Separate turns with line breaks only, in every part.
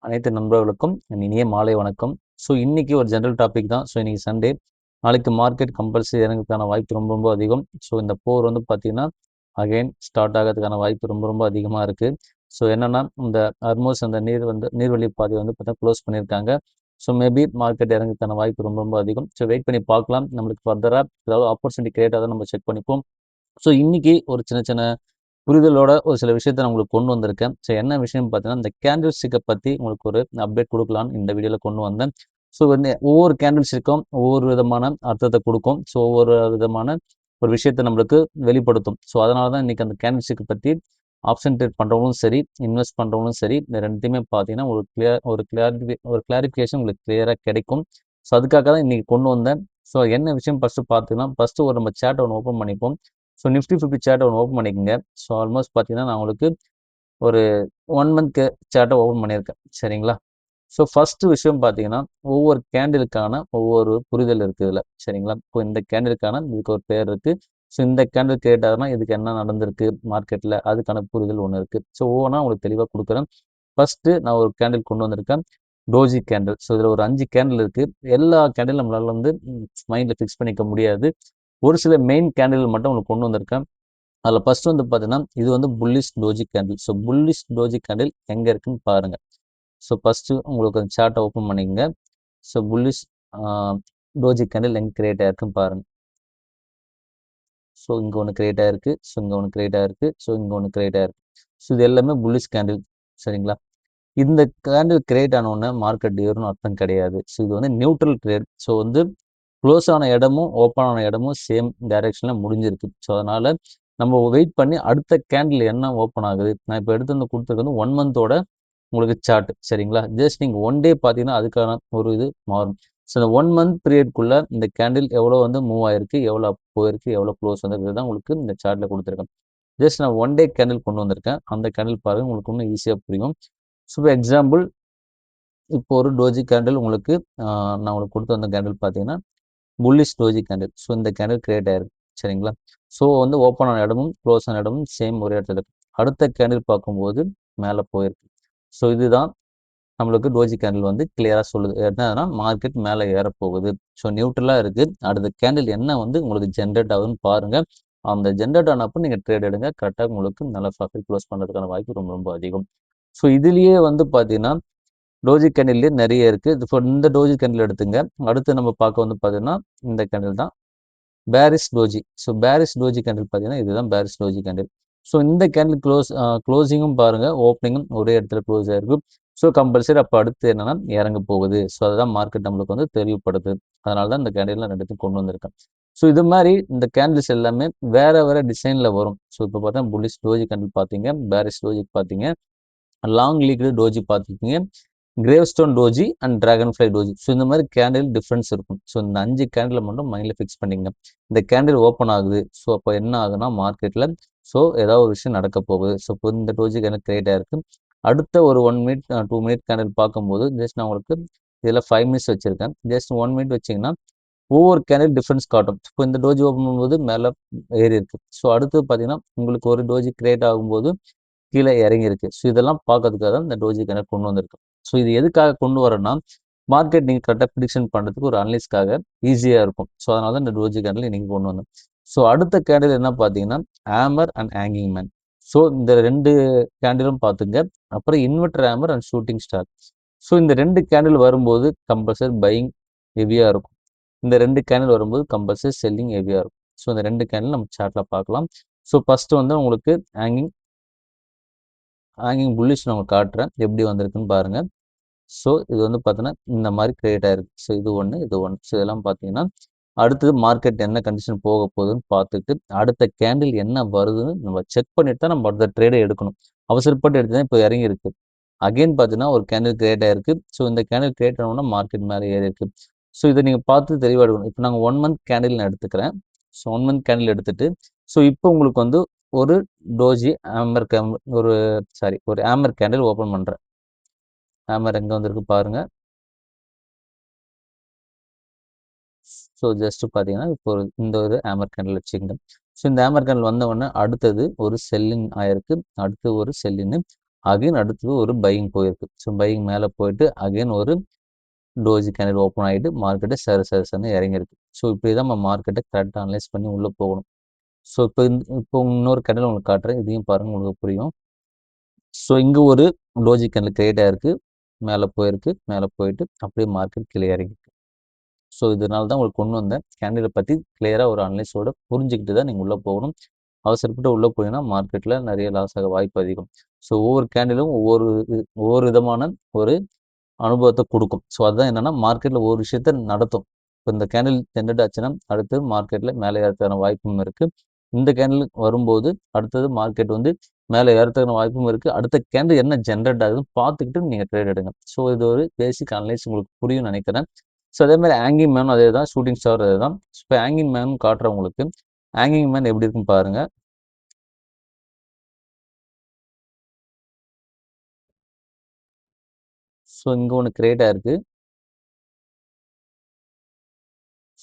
அனைத்து நண்பர்களுக்கும் என் இனிய மாலை வணக்கம். இன்னைக்கு ஒரு ஜெனரல் டாபிக் தான். இன்னைக்கு சண்டே. நாளைக்கு மார்க்கெட் கம்பல்சரி இறங்குறதுக்கான வாய்ப்பு ரொம்ப ரொம்ப அதிகம். இந்த போர் வந்து பார்த்தீங்கன்னா, அகைன் ஸ்டார்ட் ஆகறதுக்கான வாய்ப்பு ரொம்ப ரொம்ப அதிகமா இருக்கு. என்னன்னா, இந்த ஹார்மோஸ் அந்த நீர்வழி பாதை வந்து பார்த்தீங்கன்னா க்ளோஸ் பண்ணியிருக்காங்க. மேபி மார்க்கெட் இறங்குறதுக்கான வாய்ப்பு ரொம்ப ரொம்ப அதிகம். வெயிட் பண்ணி பார்க்கலாம். நம்மளுக்கு ஃபர்தரா ஏதாவது ஆப்பர்ச்சுனிட்டி கிரியேட் ஆகுதான்னு நம்ம செக் பண்ணிப்போம். இன்னைக்கு ஒரு சின்ன சின்ன புரிதலோட ஒரு சில விஷயத்த நான் உங்களுக்கு கொண்டு வந்திருக்கேன். என்ன விஷயம்னு பார்த்தீங்கன்னா, இந்த கேண்டில் ஸ்டிக்கை பத்தி உங்களுக்கு ஒரு அப்டேட் குடுக்கலான்னு இந்த வீடியோல கொண்டு வந்தேன். வந்து ஒவ்வொரு கேண்டில் ஸ்டிக்கும் ஒவ்வொரு விதமான அர்த்தத்த குடுக்கும். ஒவ்வொரு விதமான ஒரு விஷயத்த நம்மளுக்கு வெளிப்படுத்தும். அதனால தான் இன்னைக்கு அந்த கேண்டில் ஸ்டிக் பத்தி ஆப்ஷன் ட்ரேட் பண்றவங்களும் சரி, இன்வெஸ்ட் பண்றவங்களும் சரி, இந்த 2த்தையுமே பார்த்தீங்கன்னா, ஒரு கிளாரிஃபிகேஷன் உங்களுக்கு கிளியரா கிடைக்கும். அதுக்காக தான் இன்னைக்கு கொண்டு வந்தேன். என்ன விஷயம் ஃபர்ஸ்ட்டு பார்த்தீங்கன்னா, ஃபர்ஸ்ட்டு ஒரு நம்ம சார்ட் ஒண்ணு ஓப்பன் பண்ணிப்போம். நிஃப்டி 50 சார்ட் ஒன்று ஓப்பன் பண்ணிக்கோங்க. ஆல்மோஸ்ட் பார்த்தீங்கன்னா, நான் உங்களுக்கு ஒரு 1 மந்த் சார்ட்டை ஓப்பன் பண்ணியிருக்கேன். சரிங்களா? ஃபர்ஸ்ட் விஷயம் பார்த்தீங்கன்னா, ஒவ்வொரு கேண்டிலுக்கான ஒவ்வொரு புரிதல் இருக்கு இதுல. சரிங்களா? இப்போ இந்த கேண்டிலுக்கான இதுக்கு ஒரு பேர் இருக்கு. இந்த கேண்டில் கிரியேட் ஆகுதுன்னா, இதுக்கு என்ன நடந்திருக்கு மார்க்கெட்ல, அதுக்கான புரிதல் ஒண்ணு இருக்கு. ஒவ்வொன்னா உங்களுக்கு தெளிவா குடுக்குறேன். ஃபர்ஸ்ட்டு நான் ஒரு கேண்டில் கொண்டு வந்திருக்கேன். Doji candle. இதுல ஒரு 5 கேண்டில் இருக்கு. எல்லா கேண்டிலும் நம்மளால வந்து மைண்ட்ல ஃபிக்ஸ் பண்ணிக்க முடியாது. ஒரு சில மெயின் கேண்டில் மட்டும் உங்களுக்கு கொண்டு வந்திருக்கேன். அதில் ஃபர்ஸ்ட் வந்து பார்த்தீங்கன்னா, இது வந்து bullish doji candle. Bullish doji candle எங்க இருக்குன்னு பாருங்க. ஃபர்ஸ்ட் உங்களுக்கு அந்த சார்ட்டை ஓப்பன் பண்ணிக்கங்க. புல்லிஷ் டோஜி கேண்டில் எங்க கிரியேட் ஆயிருக்குன்னு பாருங்க. இங்க ஒன்று கிரியேட் ஆயிருக்கு. இங்க ஒன்று கிரியேட் ஆயிருக்கு. இங்க ஒன்று கிரியேட் ஆயிருக்கு. இது எல்லாமே புல்லிஷ் கேண்டில். சரிங்களா? இந்த கேண்டில் கிரியேட் ஆன உடனே மார்க்கெட் ஏறும்னு அர்த்தம் கிடையாது. இது வந்து நியூட்ரல் ட்ரேட். வந்து க்ளோஸ் ஆன இடமும் ஓப்பன் ஆன இடமும் சேம் டைரக்ஷன்ல முடிஞ்சிருக்கு. அதனால நம்ம வெயிட் பண்ணி அடுத்த கேண்டில் என்ன ஓப்பன் ஆகுது. நான் இப்போ எடுத்து வந்து கொடுத்துருக்கு வந்து 1 மந்தோட உங்களுக்கு சார்ட். சரிங்களா? ஜஸ்ட் நீங்க 1 டே பார்த்தீங்கன்னா அதுக்கான ஒரு இது மாறும். இந்த 1 மந்த் பீரியட்குள்ள இந்த கேண்டில் எவ்வளோ வந்து மூவ் ஆயிருக்கு, எவ்வளோ அப் போயிருக்கு, எவ்வளோ க்ளோஸ் வந்திருக்கு தான் உங்களுக்கு இந்த சார்ட்ல கொடுத்துருக்கேன். ஜஸ்ட் நான் 1 டே கேண்டில் கொண்டு வந்திருக்கேன். அந்த கேண்டில் பாருங்க உங்களுக்கு இன்னும் ஈஸியா புரியும். எக்ஸாம்பிள் இப்போ ஒரு டோஜி கேண்டில் உங்களுக்கு நான் உங்களுக்கு கொடுத்து வந்த கேண்டில் பார்த்தீங்கன்னா, புல்லிஷ் டோஜி கேண்டில். இந்த கேண்டில் கிரியேட் ஆயிருக்கு. சரிங்களா? வந்து ஓப்பன் ஆன இடமும், க்ளோஸ் ஆன இடமும் சேம் ஒரே இடத்துல இருக்கு. அடுத்த கேண்டில் பார்க்கும்போது மேலே போயிருக்கு. இதுதான் நம்மளுக்கு டோஜி கேண்டில் வந்து கிளியரா சொல்லுது. என்னன்னா மார்க்கெட் மேலே ஏறப்போகுது. நியூட்ரலா இருக்கு. அடுத்த கேண்டில் என்ன வந்து உங்களுக்கு ஜென்ரேட் ஆகுதுன்னு பாருங்க. அந்த ஜென்ரேட் ஆனப்போ நீங்க ட்ரேட் எடுங்க. கரெக்டா உங்களுக்கு நல்ல ப்ராஃபிட் க்ளோஸ் பண்றதுக்கான வாய்ப்பு ரொம்ப ரொம்ப அதிகம். இதுலயே வந்து பார்த்தீங்கன்னா, டோஜி கேண்டில்லே நிறைய இருக்கு. இந்த டோஜி கேண்டில் எடுத்துங்க. அடுத்து நம்ம பார்க்க வந்து பார்த்தீங்கன்னா, இந்த கேண்டில் தான். Paris doji. Paris doji candle பார்த்தீங்கன்னா, இதுதான் பேரிஸ் டோஜி கேண்டில். இந்த கேண்டில் க்ளோசிங்கும் பாருங்க, ஓப்பனிங்கும் ஒரே இடத்துல க்ளோஸ் ஆயிருக்கு. கம்பல்சரி அப்போ அடுத்து என்னன்னா இறங்க போகுது. அதுதான் மார்க்கெட் நம்மளுக்கு வந்து தெளிவுபடுது. அதனால தான் இந்த கேண்டில் நான் 2த்தையும் கொண்டு வந்திருக்கேன். இது மாதிரி இந்த கேண்டில்ஸ் எல்லாமே வேற வேற டிசைன்ல வரும். இப்போ பார்த்தா புல்லிஷ் டோஜி கேண்டில் பார்த்தீங்க, பேரிஸ் டோஜி பார்த்தீங்க, லாங் லீக்டு டோஜி பார்த்துருக்கீங்க, gravestone doji and dragonfly doji. இந்த மாதிரி கேண்டில் டிஃப்ரென்ஸ் இருக்கும். இந்த 5 கேண்டில் மட்டும் மைண்ட்ல ஃபிக்ஸ் பண்ணிங்க. இந்த கேண்டில் ஓப்பன் ஆகுது. அப்போ என்ன ஆகுதுன்னா மார்க்கெட்ல ஏதாவது ஒரு விஷயம் நடக்க போகுது. இப்போ இந்த டோஜி கேண்டில் கிரியேட் ஆயிருக்கு. அடுத்த ஒரு 1 மினிட் 2 மினிட் கேண்டில் பார்க்கும்போது ஜஸ்ட் நான் உங்களுக்கு இதில் 5 மினிட்ஸ் வச்சிருக்கேன். ஜஸ்ட் 1 மினிட் வச்சிங்கன்னா ஒவ்வொரு கேண்டில் டிஃப்ரென்ஸ் காட்டும். இப்போ இந்த டோஜி ஓப்பன் பண்ணும்போது மேலே ஏறி இருக்கு. அடுத்து பார்த்தீங்கன்னா உங்களுக்கு ஒரு டோஜி கிரியேட் ஆகும்போது கீழே இறங்கியிருக்கு. இதெல்லாம் பார்க்கறதுக்காக தான் இந்த டோஜி கேண்டில் கொண்டு வந்திருக்கோம். இது எதுக்காக கொண்டு வரேன்னா, மார்க்கெட் நீங்க கரெக்ட்டா ப்ரிடிக்ஷன் பண்றதுக்கு ஒரு அனலிஸ்ட்காக ஈஸியா இருக்கும். அதனால தான் இந்த டோஜி கேண்டில் இன்னைக்கு கொண்டு வந்தேன். அடுத்த கேண்டில் என்ன பார்த்தீங்கன்னா, ஹேமர் அண்ட் ஹேங்கிங் மேன். இந்த 2 கேண்டிலும் பார்த்துங்க. அப்புறம் inverter hammer and shooting star. இந்த 2 கேண்டில் வரும்போது கம்பல்சரி பையிங் ஹெவியா இருக்கும். இந்த 2 கேண்டில் வரும்போது கம்பல்சரி செல்லிங் ஹெவியா இருக்கும். இந்த 2 கேண்டில் நம்ம சார்ட்ல பார்க்கலாம். ஃபர்ஸ்ட் வந்து உங்களுக்கு ஹேங்கிங் புல்லிஷ் நான் உங்களுக்கு காட்டுறேன். எப்படி வந்திருக்குன்னு பாருங்க. இது வந்து பார்த்தீங்கன்னா, இந்த மாதிரி கிரியேட் ஆயிருக்கு. இது ஒண்ணு, இது ஒண்ணு. இதெல்லாம் பார்த்தீங்கன்னா, அடுத்தது மார்க்கெட் என்ன கண்டிஷன் போக போகுதுன்னு பார்த்துட்டு, அடுத்த கேண்டில் என்ன வருதுன்னு நம்ம செக் பண்ணிட்டு தான் நம்ம அடுத்த ட்ரேடே எடுக்கணும். அவசரப்பட்டு எடுத்தா இப்போ இறங்கியிருக்கு. அகைன் பார்த்தீங்கன்னா, ஒரு கேண்டில் கிரியேட் ஆயிருக்கு. இந்த கேண்டில் கிரியேட் ஆனோம்னா மார்க்கெட் மேலே ஏறி இருக்கு. இதை நீங்க பார்த்து தெளிவா எடுக்கணும். இப்போ நாங்க 1 மந்த் கேண்டில் நான் எடுத்துக்கிறேன். 1 மந்த் கேண்டில் எடுத்துட்டு, இப்போ உங்களுக்கு வந்து ஒரு டோஜி ஆம்பர் ஒரு ஒரு ஆம்பர் கேண்டில் ஓப்பன் பண்றேன். ஹேமர் எங்க வந்திருக்கு பாருங்க. ஜஸ்ட் பார்த்தீங்கன்னா, இப்போ இந்த ஒரு ஹேமர் கேண்டில் வச்சுக்கங்க. இந்த ஹேமர் கேண்டில் வந்த உடனே அடுத்தது ஒரு செல்லிங் ஆயிருக்கு. அடுத்து ஒரு செல்லிங். அகைன் அடுத்தது ஒரு பையிங் போயிருக்கு. ஸோ பையிங் மேலே போயிட்டு அகைன் ஒரு டோஜி கேண்டில் ஓப்பன் ஆகிட்டு மார்க்கெட்டை சரசரன்னு இறங்கியிருக்கு. ஸோ இப்படி தான் நம்ம மார்க்கெட்டை கரெக்டாக அனலைஸ் பண்ணி உள்ளே போகணும். ஸோ இப்போ இன்னொரு கேண்டில் உங்களுக்கு காட்டுறேன். இதையும் பாருங்கள், உங்களுக்கு புரியும். ஸோ இங்கே ஒரு டோஜி கேண்டில் கிரியேட் ஆகிருக்கு, மேலே போயிருக்கு, மேலே போயிட்டு அப்படியே மார்க்கெட் கீழே இறங்கிருக்கு. ஸோ இதனால தான் உங்களுக்கு கொண்டு வந்தேன். கேண்டிலை பற்றி கிளியராக ஒரு அனலைஸோட புரிஞ்சுக்கிட்டு தான் நீங்கள் உள்ளே போகணும். அவசரப்பட்டு உள்ளே போனீங்கன்னா மார்க்கெட்டில் நிறைய லாஸ் ஆக வாய்ப்பு அதிகம். ஸோ ஒவ்வொரு கேண்டிலும் ஒவ்வொரு விதமான ஒரு அனுபவத்தை கொடுக்கும். ஸோ அதுதான் என்னென்னா மார்க்கெட்டில் ஒவ்வொரு விஷயத்த நடத்தும். இப்போ இந்த கேண்டில் ஜென்ரேட் ஆச்சுன்னா அடுத்து மார்க்கெட்டில் மேலே ஏறதுக்கான வாய்ப்பும் இருக்குது. இந்த கேண்டில் வரும்போது அடுத்தது மார்க்கெட் வந்து மேலே ஏறதுக்கான வாய்ப்பும் இருக்குது. அடுத்த கேண்டில் என்ன ஜென்ரேட் ஆகுதுன்னு பார்த்துக்கிட்டு நீங்கள் ட்ரேட் எடுங்க. ஸோ இது ஒரு பேசிக் அனலைஸ் உங்களுக்கு புரியும் நினைக்கிறேன். ஸோ அதே மாதிரி ஹேங்கிங் மேனும் அதே தான், ஷூட்டிங் ஸ்டார் அதே தான். இப்போ ஹேங்கிங் மேனும் காட்டுறவங்களுக்கு ஹேங்கிங் மேன் எப்படி இருக்குன்னு பாருங்கள். ஸோ இங்கே ஒன்று கிரியேட் ஆயிருக்கு.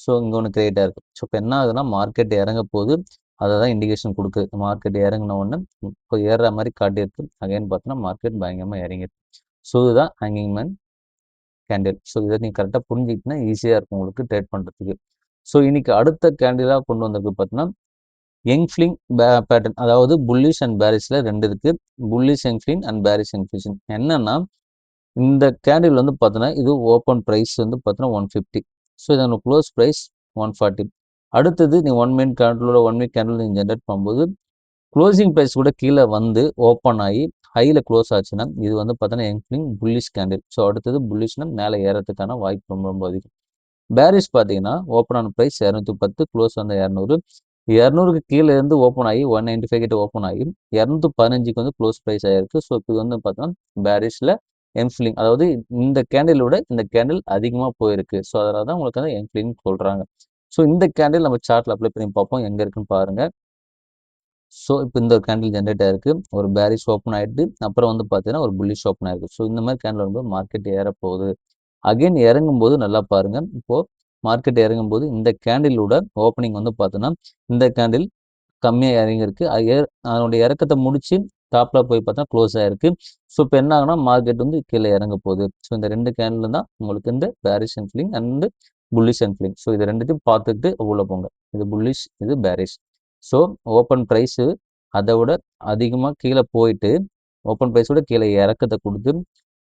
ஸோ இங்கே ஒன்று கிரியேட் ஆயிருக்கு. ஸோ இப்போ என்ன ஆகுதுன்னா மார்க்கெட் இறங்க போது அதை தான் இண்டிகேஷன் கொடுக்குது. மார்க்கெட் இறங்கின உடனே இப்போ ஏறுற மாதிரி காட்டியிருக்கு. அகைன் பார்த்தோன்னா மார்க்கெட் பயங்கரமாக இறங்கிருக்கு. ஸோ இதுதான் ஹேங்கிங் மேன் கேண்டில். ஸோ இதை நீங்கள் கரெக்டாக புரிஞ்சிக்கிட்டீங்கன்னா ஈஸியாக இருக்கும் உங்களுக்கு ட்ரேட் பண்ணுறதுக்கு. ஸோ இன்னைக்கு அடுத்த கேண்டிலாக கொண்டு வந்திருக்கு பார்த்தீங்கன்னா யங்ஃப்ளிங் பேட்டர்ன், அதாவது புல்லிஷ் அண்ட் பேரிஷில் ரெண்டு இருக்குது. புல்லிஷ் யங்ஃப்ளிங் அண்ட் பேரிஷ் யங்ஃப்ளிஷன். என்னன்னா இந்த கேண்டில் வந்து பார்த்தீங்கன்னா இது ஓப்பன் ப்ரைஸ் வந்து பார்த்தீங்கன்னா 150. ஸோ இதோட க்ளோஸ் ப்ரைஸ் 140. அடுத்தது நீ 1 மினிட் கேண்டிலோட 1 வீக் கேண்டில் நீங்கள் ஜென்ரேட் பண்ணும்போது க்ளோசிங் ப்ரைஸ் கூட கீழே வந்து ஓப்பன் ஆகி ஹையில் க்ளோஸ் ஆச்சுன்னா இது வந்து பார்த்தீங்கன்னா யங்ஃப்ளிங் புல்லிஷ் கேண்டில். ஸோ அடுத்தது புல்லிஷ்னா மேலே ஏறதுக்கான வாய்ப்பு ரொம்ப ரொம்ப அதிகம். பேரிஷ் பார்த்தீங்கன்னா ஓப்பன் ஆன ப்ரைஸ் 210, க்ளோஸ் வந்து 200. 200க்கு கீழே இருந்து ஓப்பன் ஆகி 195 கிட்ட ஓப்பன் ஆகி 215க்கு வந்து க்ளோஸ் ப்ரைஸ் ஆயிருக்கு. ஸோ இப்போ இது வந்து பார்த்தோன்னா பேரிஷில் என்ஃப்ளிங், அதாவது இந்த கேண்டிலோட இந்த கேண்டில் அதிகமாக போயிருக்கு. ஸோ அதனால தான் உங்களுக்கு வந்து என்ஃப்ளிங் சொல்கிறாங்க. ஸோ இந்த கேண்டில் நம்ம சார்ட்டில் அப்ளை பண்ணி பார்ப்போம் எங்கே இருக்குன்னு பாருங்கள். ஸோ இப்போ இந்த ஒரு கேண்டில் ஜென்ரேட் ஆயிருக்கு, ஒரு பேரிஷ் ஓப்பன் ஆகிட்டு அப்புறம் வந்து பார்த்தீங்கன்னா ஒரு புல்லிஷ் ஓப்பன் ஆயிருக்கு. ஸோ இந்த மாதிரி கேண்டில் வந்து மார்க்கெட் ஏறப்போகுது. அகைன் இறங்கும்போது நல்லா பாருங்கள். இப்போது மார்க்கெட் இறங்கும்போது இந்த கேண்டிலோட ஓப்பனிங் வந்து பார்த்தோன்னா இந்த கேண்டில் கம்மியாக இறங்கியிருக்கு. அதனுடைய இறக்கத்தை முடிச்சு டாப்பில் போய் பார்த்தா க்ளோஸ் ஆகிருக்கு. ஸோ இப்போ என்ன ஆகுனா மார்க்கெட் வந்து கீழே இறங்க போகுது. ஸோ இந்த ரெண்டு கேண்டில் தான் உங்களுக்கு இந்த பேரிஷ் என்ஃப்ளிங் அண்ட் புல்லிஷ் என்ஃப்ளிங். ஸோ இது ரெண்டுத்தையும் பார்த்துட்டு உள்ளே போங்க. இது புல்லிஷ், இது பேரிஷ். ஸோ ஓப்பன் ப்ரைஸு அதை விட அதிகமாக கீழே போயிட்டு ஓப்பன் ப்ரைஸோட கீழே இறக்கத்தை கொடுத்து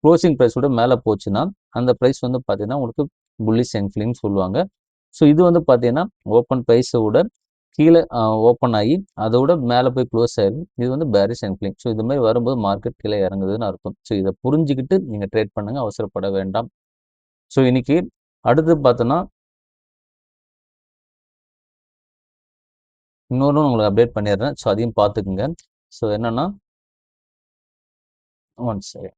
க்ளோசிங் ப்ரைஸோட மேலே போச்சுன்னா அந்த ப்ரைஸ் வந்து பார்த்தீங்கன்னா உங்களுக்கு புல்லிஷ் என்ஃப்ளிங்னு சொல்லுவாங்க. ஸோ இது வந்து பார்த்தீங்கன்னா ஓப்பன் ப்ரைஸை விட கீழே ஓப்பன் ஆகி அதோட மேலே போய் க்ளோஸ் ஆயிடும். இது வந்து பேரிஷ் என்ஃப்ளிங். ஸோ இது மாதிரி வரும்போது மார்க்கெட் கீழே இறங்குதுன்னு அர்த்தம். ஸோ இதை புரிஞ்சுக்கிட்டு நீங்கள் ட்ரேட் பண்ணுங்கள், அவசரப்பட வேண்டாம். ஸோ இன்னைக்கு அடுத்து பார்த்தோன்னா இன்னொன்று உங்களுக்கு அப்டேட் பண்ணிடுறேன். ஸோ அதையும் பார்த்துக்குங்க. ஸோ என்னன்னா ஒன் செகண்ட்,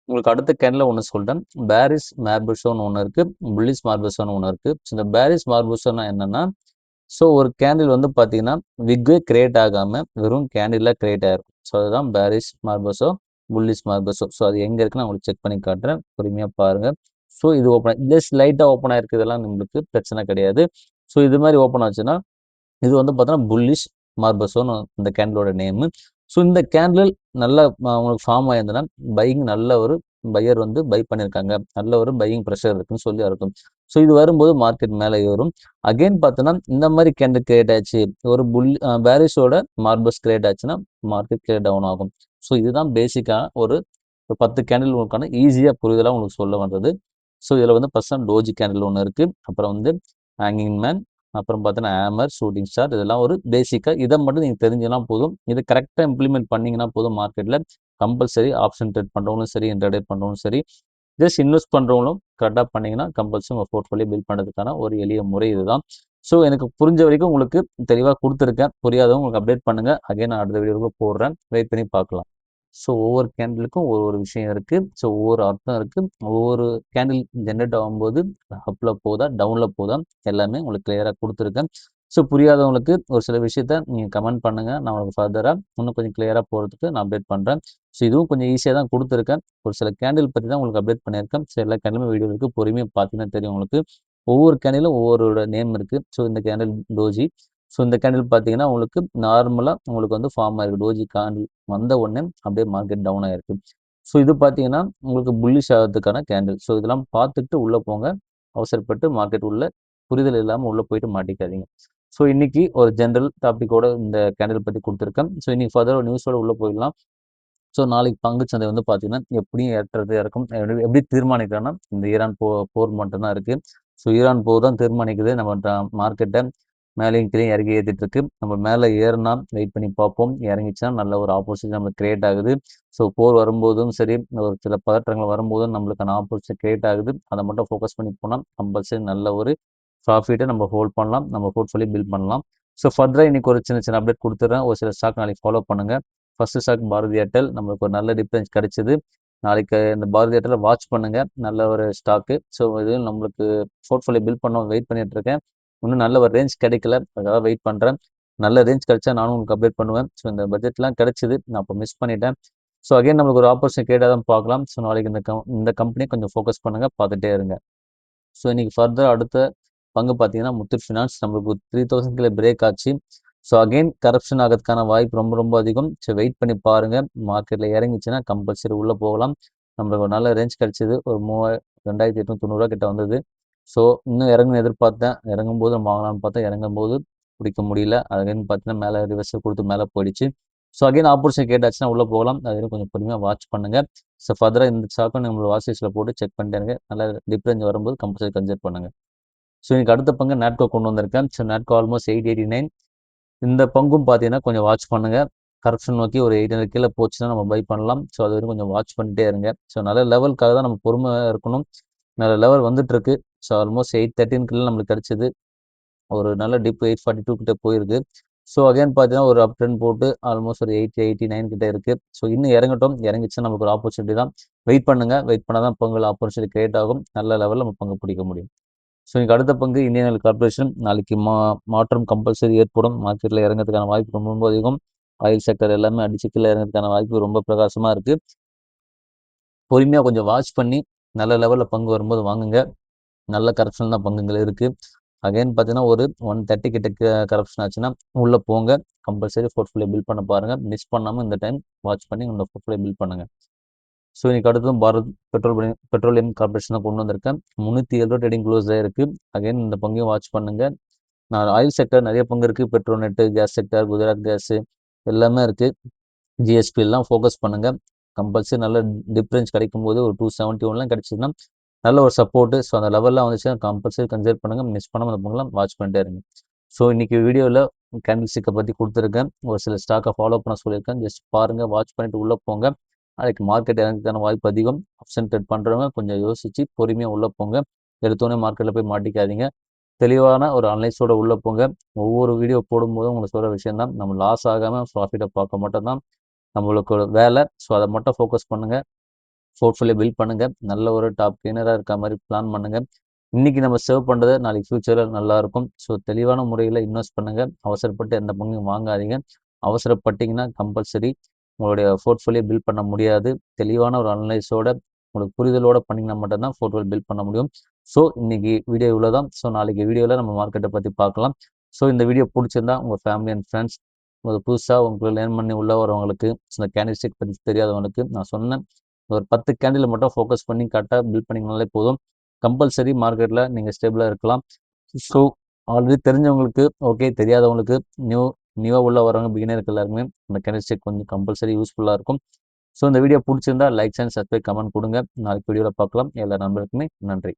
உங்களுக்கு அடுத்த கேண்டில் ஒன்று சொல்கிறேன். பேரிஷ் மார்புஷோன்னு ஒன்று இருக்குது, புல்லிஷ் மார்புஷோன்னு ஒன்று இருக்குது. ஸோ இந்த பேரிஷ் மார்புஷோன்னா என்னென்னா ஸோ ஒரு கேண்டில் வந்து பார்த்தீங்கன்னா விக்கே கிரியேட் ஆகாமல் வெறும் கேண்டிலாக கிரியேட் ஆகிருக்கும். ஸோ அதுதான் பேரிஷ் மார்பஸோ புல்லிஷ் மார்பஸோ. ஸோ அது எங்கே இருக்குன்னு நான் உங்களுக்கு செக் பண்ணி காட்டுறேன், பொறுமையாக பாருங்கள். ஸோ இது ஓப்பன் ஜஸ்ட் லைட்டாக ஓப்பன் ஆகிருக்கு, இதெல்லாம் நம்மளுக்கு பிரச்சனை கிடையாது. ஸோ இது மாதிரி ஓப்பன் ஆச்சுன்னா இது வந்து பார்த்தோன்னா புல்லிஷ் மார்பஸோன்னு இந்த கேண்டிலோட நேமு. ஸோ இந்த கேண்டில் நல்லா உங்களுக்கு ஃபார்ம் ஆயிருந்ததுன்னா பையிங் நல்ல ஒரு பையர் வந்து பை பண்ணியிருக்காங்க, நல்ல ஒரு பையிங் ப்ரெஷர் இருக்குன்னு சொல்லி அர்த்தம். ஸோ இது வரும்போது மார்க்கெட் மேலே ஏறும். அகெயின் பார்த்தோன்னா இந்த மாதிரி கேண்டில் கிரியேட் ஆச்சு, ஒரு பேரிஷோட மார்பஸ் கிரியேட் ஆச்சுன்னா மார்க்கெட் கீழே டவுன் ஆகும். ஸோ இதுதான் பேசிக்காக ஒரு 10 கேண்டில் உங்களுக்கான ஈஸியாக புரிதலாக உங்களுக்கு சொல்ல வந்தது. ஸோ இதில் வந்து ஃபர்ஸ்ட் டோஜி கேண்டில் ஒன்று இருக்குது, அப்புறம் வந்து ஹேங்கிங் மேன், அப்புறம் பார்த்தீங்கன்னா ஹேமர், ஷூட்டிங் ஸ்டார். இதெல்லாம் ஒரு பேசிக்காக இதை மட்டும் நீங்கள் தெரிஞ்சுனா போதும். இதை கரெக்டாக இம்ப்ளிமெண்ட் பண்ணிங்கன்னா போதும். மார்க்கெட்டில் கம்பல்சரி ஆப்ஷன் ட்ரேட் பண்ணுறவங்களும் சரி, இன்ட்ராடே பண்ணுறவங்களும் சரி, ஜஸ்ட் இன்வெஸ்ட் பண்ணுறவங்களும் கரெக்டாக பண்ணிங்கன்னா கம்பல்சரி உங்கள் போர்ட்ஃபோலியோ பில்ட் பண்ணுறதுக்கான ஒரு எளிய முறை இதுதான். ஸோ எனக்கு புரிஞ்ச வரைக்கும் உங்களுக்கு தெளிவாக கொடுத்துருக்கேன். புரியாதவங்க உங்களுக்கு அப்டேட் பண்ணுங்கள். அகைன் நான் அடுத்த வீடியோவில் போடுறேன், வெயிட் பண்ணி பார்க்கலாம். ஸோ ஒவ்வொரு கேண்டிலுக்கும் ஒவ்வொரு விஷயம் இருக்குது. ஸோ ஒவ்வொரு அர்த்தம் இருக்குது. ஒவ்வொரு கேண்டில் ஜென்ரேட் ஆகும்போது அப்பில் போதா டவுனில் போதா எல்லாமே உங்களுக்கு கிளியராக கொடுத்துருக்கேன். ஸோ புரியாதவங்களுக்கு ஒரு சில விஷயத்த நீங்கள் கமெண்ட் பண்ணுங்கள், நான் உங்களுக்கு ஃபர்தராக இன்னும் கொஞ்சம் கிளியராக போகிறதுக்கு நான் அப்டேட் பண்ணுறேன். ஸோ இதுவும் கொஞ்சம் ஈஸியாக தான் கொடுத்துருக்கேன். ஒரு சில கேண்டில் பற்றி தான் உங்களுக்கு அப்டேட் பண்ணியிருக்கேன். ஸோ எல்லா கேண்டிலுமே வீடியோ இருக்குது, பொறுமையாக பார்த்தீங்கன்னா தெரியும் உங்களுக்கு. ஒவ்வொரு கேண்டிலும் ஒவ்வொரு நேம் இருக்குது. ஸோ இந்த கேண்டில் டோஜி, ஸோ இந்த கேண்டில் பார்த்தீங்கன்னா உங்களுக்கு நார்மலாக உங்களுக்கு வந்து ஃபார்ம் ஆயிருக்கு. டோஜி கேண்டில் வந்த உடனே அப்படியே மார்க்கெட் டவுன் ஆயிருக்கு. ஸோ இது பார்த்தீங்கன்னா உங்களுக்கு புல்லிஷ் ஆகிறதுக்கான கேண்டில். ஸோ இதெல்லாம் பார்த்துட்டு உள்ளே போங்க. அவசரப்பட்டு மார்க்கெட் உள்ள புரிதல் இல்லாமல் உள்ளே போயிட்டு மாட்டிக்காதீங்க. ஸோ இன்னைக்கு ஒரு ஜென்ரல் டாப்பிக்கோட இந்த கேண்டில் பற்றி கொடுத்துருக்கேன். ஸோ இன்னைக்கு ஃபர்தர் நியூஸோட உள்ளே போயிடலாம். ஸோ நாளைக்கு பங்குச்சந்தை வந்து பார்த்தீங்கன்னா எப்படியும் ஏற்றது இறக்கும் எப்படி தீர்மானிக்கிறோன்னா இந்த ஈரான் போர் மட்டும் தான் இருக்குது. ஸோ ஈரான் போர் தான் தீர்மானிக்குது நம்ம மார்க்கெட்டை மேலேயும் கீழே இறக்கி ஏற்றிட்டு இருக்கு. நம்ம மேலே ஏறினா வெயிட் பண்ணி பார்ப்போம். இறங்கிச்சுன்னா நல்ல ஒரு ஆப்போசிட் நம்மளுக்கு கிரியேட் ஆகுது. ஸோ போர் வரும்போதும் சரி ஒரு சில பதற்றங்கள் வரும்போதும் நம்மளுக்கான ஆப்போசிட் கிரியேட் ஆகுது. அதை மட்டும் ஃபோக்கஸ் பண்ணி போனால் கம்பல்சரி நல்ல ஒரு ப்ராஃபிட்டை நம்ம ஹோல்ட் பண்ணலாம். நம்ம போர்ட்ஃபோலியோ பில்ட் பண்ணலாம். ஸோ ஃபர்தராக இன்னைக்கு ஒரு சின்ன சின்ன அப்டேட் கொடுத்துட்றேன். ஒரு சில ஸ்டாக் நாளைக்கு ஃபாலோ பண்ணுங்கள். ஃபர்ஸ்ட் ஸ்டாக் பாரதி ஏர்டெல் நம்மளுக்கு ஒரு நல்ல டிஃபரன்ஸ் கிடைச்சிது. நாளைக்கு இந்த பாரதி ஏர்டெல் வாட்ச் பண்ணுங்க. நல்ல ஒரு ஸ்டாக்கு. ஸோ இது நம்மளுக்கு போர்ட்ஃபோலியோ பில்ட் பண்ண வெயிட் பண்ணிட்டு இருக்கேன். இன்னும் நல்ல ஒரு ரேஞ்ச் கிடைக்கல. அதுக்காக வெயிட் பண்ணுறேன். நல்ல ரேஞ்ச் கிடைச்சா நானும் உங்களுக்கு அப்டேட் பண்ணுவேன். ஸோ இந்த பட்ஜெட்லாம் கிடைச்சிது. நான் அப்போ மிஸ் பண்ணிட்டேன். ஸோ அகைன் நம்மளுக்கு ஒரு ஆப்பர்ச்சுனிட்டி கேட்டால் தான் பார்க்கலாம். ஸோ நாளைக்கு இந்த கம்பெனியை கொஞ்சம் ஃபோக்கஸ் பண்ணுங்கள். பார்த்துட்டே இருங்க. ஸோ இன்னைக்கு ஃபர்தர் அடுத்த பங்கு பார்த்தீங்கன்னா முத்தூட் ஃபினான்ஸ் நம்மளுக்கு 3000 கீழே பிரேக் ஆச்சு. ஸோ அகைன் கரப்ஷன் ஆகிறதுக்கான வாய்ப்பு ரொம்ப ரொம்ப அதிகம். ஸோ வெயிட் பண்ணி பாருங்கள். மார்க்கெட்டில் இறங்கிச்சுன்னா கம்பல்சரி உள்ளே போகலாம். நம்மளுக்கு ஒரு நல்ல ரேஞ்ச் கிடச்சிது. ஒரு 2890 கிட்ட வந்தது. ஸோ இன்னும் இறங்குன்னு எதிர்பார்த்தேன். இறங்கும்போது நம்ம வாங்கலாம்னு பார்த்தா இறங்கும்போது பிடிக்க முடியல. அகைன் பார்த்தீங்கன்னா மேலே ரிவர்ஸல் கொடுத்து மேலே போயிடுச்சு. ஸோ அகைன் ஆப்பர்ச்சுனிட்டி கேட்டாச்சுன்னா உள்ளே போகலாம். அது கொஞ்சம் பொறுமையாக வாட்ச் பண்ணுங்கள். ஸோ ஃபர்தராக இந்த ஸ்டாக்கும் நம்மளோட வாட்ச் லிஸ்ட்டில் போட்டு செக் பண்ணிட்டேங்க. நல்ல டிஃபரன்ஸ் வரும்போது கம்பல்சரி கன்சிடர் பண்ணுங்கள். ஸோ எனக்கு அடுத்த பங்கு நாட்கோ கொண்டு வந்திருக்கேன். So Natco almost 889. இந்த பங்கும் பார்த்தீங்கன்னா கொஞ்சம் வாட்ச் பண்ணுங்கள். கரெக்ஷன் நோக்கி ஒரு 800 கீழே போச்சுன்னா நம்ம பை பண்ணலாம். ஸோ அது வரைக்கும் கொஞ்சம் வாட்ச் பண்ணிட்டே இருங்க. ஸோ நல்ல லெவலுக்காக தான் நம்ம பொறுமையாக இருக்கணும். நல்ல லெவல் வந்துட்டுருக்கு. ஸோ ஆல்மோஸ்ட் 813 நம்மளுக்கு கிடச்சிது. ஒரு நல்ல டிப் 842 கிட்ட போயிருக்கு. ஸோ அகைன் பார்த்தீங்கன்னா ஒரு அப் ட்ரெண்ட் போட்டு ஆல்மோஸ்ட் ஒரு 89 கிட்ட இருக்குது. ஸோ இன்னும் இறங்கட்டும். இறங்கிச்சுன்னா நமக்கு ஒரு ஆப்பர்ச்சுனிட்டி தான். வெயிட் பண்ணுங்கள். வெயிட் பண்ணால் தான் பங்குல ஆப்பர்ச்சுனிட்டி கிரியேட் ஆகும். நல்ல லெவலில் நம்ம பங்கு பிடிக்க முடியும். ஸோ எனக்கு அடுத்த பங்கு இந்தியன் ஆயில் கார்பரேஷன். நாளைக்கு மாற்றம் கம்பல்சரி ஏற்படும். மார்க்கெட்டில் இறங்கிறதுக்கான வாய்ப்பு ரொம்ப ரொம்ப அதிகம். ஆயில் செக்டர் எல்லாமே அடிச்சு கீழே இறங்கிறதுக்கான வாய்ப்பு ரொம்ப பிரகாசமாக இருக்குது. பொறுமையாக கொஞ்சம் வாட்ச் பண்ணி நல்ல லெவலில் பங்கு வரும்போது வாங்குங்க. நல்ல கரப்ஷன் தான் பங்குகள் இருக்குது. அகைன் பார்த்தீங்கன்னா ஒரு 130 கிட்ட கரப்ஷன் ஆச்சுன்னா உள்ளே போங்க. கம்பல்சரி போர்ட்ஃபோலியோ பில்ட் பண்ண பாருங்கள். மிஸ் பண்ணாமல் இந்த டைம் வாட்ச் பண்ணி உங்களோட போர்ட்ஃபோலியோ பில்ட் பண்ணுங்கள். ஸோ இன்னைக்கு அடுத்ததும் பாரத் பெட்ரோலியம் கார்பரேஷன் தான் கொண்டு வந்திருக்கேன். 307 ட்ரேடிங் க்ளோஸ் ஆயிருக்கு. அகைன் இந்த பங்கையும் வாட்ச் பண்ணுங்கள். நான் ஆயில் செக்டர் நிறைய பங்கு இருக்குது. பெட்ரோநெட்டு, கேஸ் செக்டர், குஜராத் கேஸு எல்லாமே இருக்குது. ஜிஎஸ்பி எல்லாம் ஃபோக்கஸ் பண்ணுங்கள். கம்பல்சரி நல்ல டிஃப்ரென்ஸ் கிடைக்கும் போது ஒரு 271 கிடச்சிதுன்னா நல்ல ஒரு சப்போர்ட்டு. ஸோ அந்த லெவலில் வந்துச்சுன்னா கம்பல்சரி கன்சிடர் பண்ணுங்கள். மிஸ் பண்ணாமல் அந்த பங்கெல்லாம் வாட்ச் பண்ணிட்டே இருங்க. ஸோ இன்றைக்கி வீடியோவில் கேண்டில் ஸ்டிக்கை பற்றி கொடுத்துருக்கேன். ஒரு சில ஸ்டாக்கை ஃபாலோ பண்ண சொல்லியிருக்கேன். ஜஸ்ட் பாருங்கள், வாட்ச் பண்ணிவிட்டு உள்ளே போங்க. அதுக்கு மார்க்கெட் இறங்கிறதுக்கான வாய்ப்பு அதிகம். ஆப்ஷன் ட்ரேட் பண்ணுறவங்க கொஞ்சம் யோசித்து பொறுமையாக உள்ளே போங்க. எடுத்தோடனே மார்க்கெட்டில் போய் மாட்டிக்காதீங்க. தெளிவான ஒரு அனலைஸோட உள்ளே போங்க. ஒவ்வொரு வீடியோ போடும்போதும் உங்களுக்கு சொல்கிற விஷயம் தான். நம்ம லாஸ் ஆகாமல் ப்ராஃபிட்டை பார்க்க மட்டும் தான் நம்மளுக்கு ஒரு வேலை. ஸோ அதை மட்டும் ஃபோக்கஸ் பண்ணுங்கள். போர்ட்ஃபோலியோ பில்ட் பண்ணுங்கள். நல்ல ஒரு டாப் கெய்னராக இருக்க மாதிரி பிளான் பண்ணுங்கள். இன்றைக்கி நம்ம சேவ் பண்ணுறது நாளைக்கு ஃப்யூச்சரில் நல்லாயிருக்கும். ஸோ தெளிவான முறையில் இன்வெஸ்ட் பண்ணுங்கள். அவசரப்பட்டு எந்த பங்கையும் வாங்காதீங்க. அவசரப்பட்டிங்கன்னா கம்பல்சரி உங்களுடைய போர்ட்ஃபோலியோ பில்ட் பண்ண முடியாது. தெளிவான ஒரு அனலைஸோட உங்களுக்கு புரிதலோடு பண்ணிங்கன்னா மட்டும்தான் போர்ட்ஃபோலியோ பில்ட் பண்ண முடியும். ஸோ இன்றைக்கி வீடியோ இவ்வளோ தான். ஸோ நாளைக்கு வீடியோவில் நம்ம மார்க்கெட்டை பற்றி பார்க்கலாம். ஸோ இந்த வீடியோ பிடிச்சிருந்தா உங்கள் ஃபேமிலி அண்ட் ஃப்ரெண்ட்ஸ் உங்களுக்கு புதுசாக உங்களுக்கு லேர்ன் பண்ணி உள்ள வரவங்களுக்கு இந்த கேண்டில்ஸ்டிக் பற்றி தெரியாதவங்களுக்கு நான் சொன்னேன். ஒரு 10 கேண்டில் மட்டும் ஃபோக்கஸ் பண்ணி கரெக்டாக பில்ட் பண்ணிங்கனாலே போதும். கம்பல்சரி மார்க்கெட்டில் நீங்கள் ஸ்டேபிளாக இருக்கலாம். ஸோ ஆல்ரெடி தெரிஞ்சவங்களுக்கு ஓகே, தெரியாதவங்களுக்கு நியூவாக உள்ள வரவங்க பிகினருக்கு எல்லாருமே இந்த கேண்டில்ஸ்டிக் கொஞ்சம் கம்பல்சரி யூஸ்ஃபுல்லாக இருக்கும். ஸோ இந்த வீடியோ பிடிச்சிருந்தா லைக் அண்ட் சப்ஸ்கிரைப் கமெண்ட் கொடுங்க. நாளைக்கு வீடியோவில் பார்க்கலாம். எல்லா நண்பருக்குமே நன்றி.